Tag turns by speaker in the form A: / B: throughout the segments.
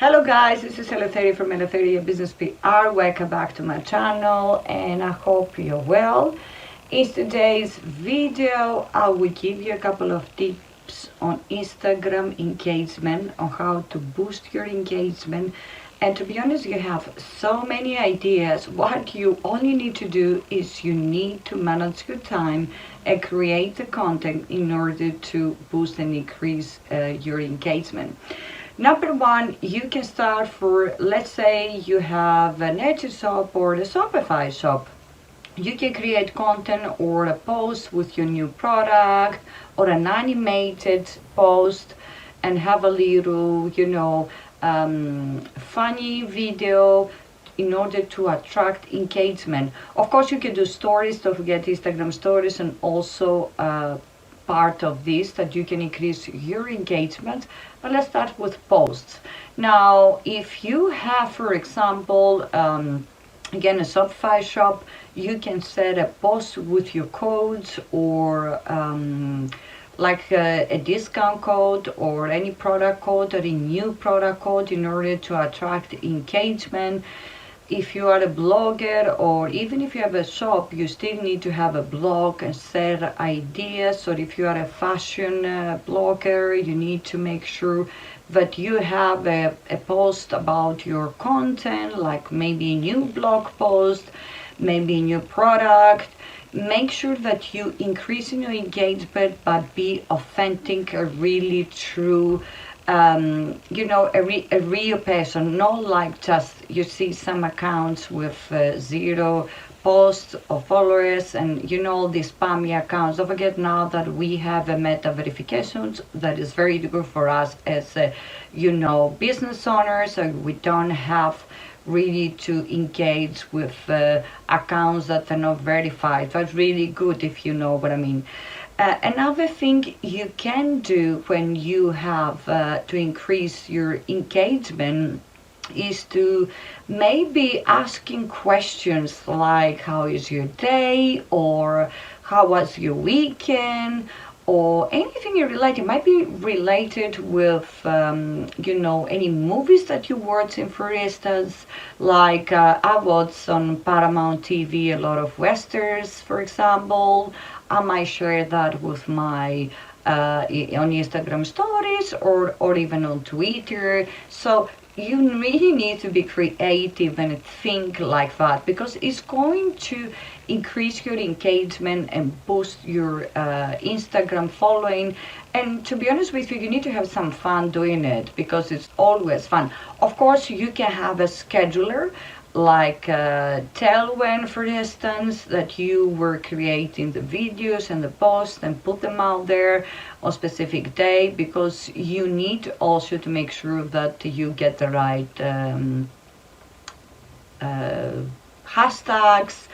A: Hello guys, this is Eleftheria from Eleftheria Business PR. Welcome back to my channel and I hope you're well. In today's video, I will give you a couple of tips on Instagram engagement, on how to boost your engagement. And to be honest, you have so many ideas. What you only need to do is you need to manage your time and create the content in order to boost and increase your engagement. Number one, you can start for, let's say you have an Etsy shop or a Shopify shop. You can create content or a post with your new product or an animated post and have a little, funny video in order to attract engagement. Of course, you can do stories, don't forget Instagram stories, and also part of this that you can increase your engagement. But let's start with posts. Now, if you have, for example, again, a Shopify shop, you can set a post with your codes or like a discount code or any product code or a new product code in order to attract engagement. If you are a blogger or even if you have a shop, you still need to have a blog and set ideas. Or if you are a fashion blogger, you need to make sure that you have a post about your content, like maybe a new blog post, maybe a new product. Make sure that you increase in your engagement, but be authentic, a really true, a real person, not like just you see some accounts with zero posts or followers and these spammy accounts. Don't forget now that we have a meta verifications that is very good for us as business owners, so we don't have really to engage with accounts that are not verified. That's really good, if you know what I mean. Another thing you can do when you have to increase your engagement is to maybe asking questions like how is your day, or how was your weekend, or anything related. Might be related with any movies that you watching, for instance. Like I watch on Paramount TV a lot of westerns, for example. I might share that with my on Instagram stories or even on Twitter. So you really need to be creative and think like that, because it's going to increase your engagement and boost your Instagram following. And to be honest with you, you need to have some fun doing it, because it's always fun. Of course, you can have a scheduler, like tell when, for instance, that you were creating the videos and the posts and put them out there on specific day, because you need also to make sure that you get the right hashtags,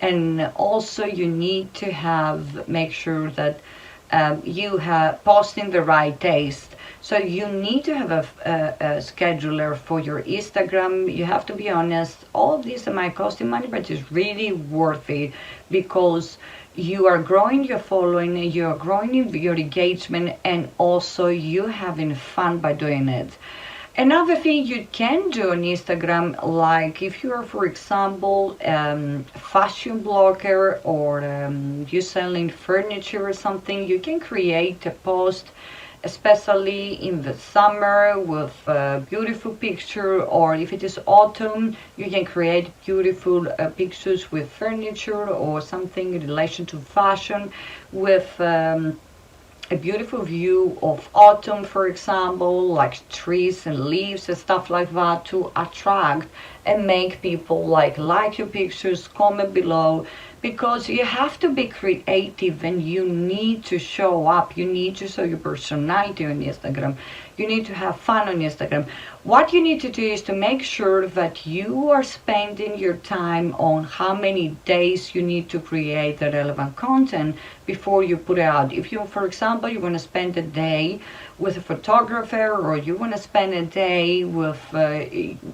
A: and also you need to make sure that you have posting the right days. So you need to have a scheduler for your Instagram. You have to be honest, all of this might cost you money, but it's really worth it, because you are growing your following, you are growing your engagement, and also you having fun by doing it. Another thing you can do on Instagram, like if you are, for example, fashion blogger, or you're selling furniture or something, you can create a post, especially in the summer, with a beautiful picture. Or if it is autumn, you can create beautiful pictures with furniture or something in relation to fashion, with a beautiful view of autumn, for example, like trees and leaves and stuff like that, to attract and make people like your pictures, comment below. Because you have to be creative and you need to show up. You need to show your personality on Instagram. You need to have fun on Instagram. What you need to do is to make sure that you are spending your time on how many days you need to create the relevant content before you put it out. If you, for example, you want to spend a day with a photographer, or you want to spend a day with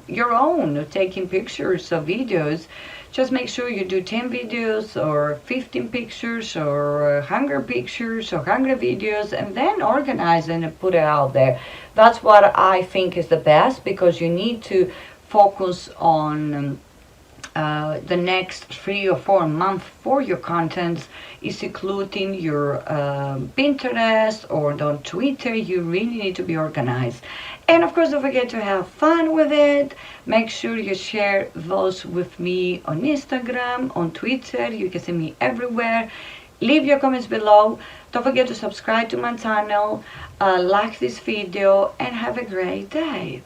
A: your own taking pictures or videos, just make sure you do 10 videos or 15 pictures or 100 pictures or 100 videos, and then organize and put it out there. That's what I think is the best, because you need to focus on the next 3 or 4 months for your contents is including your Pinterest or on Twitter. You really need to be organized. And of course, don't forget to have fun with it. Make sure you share those with me on Instagram, on Twitter. You can see me everywhere. Leave your comments below. Don't forget to subscribe to my channel, like this video, and have a great day.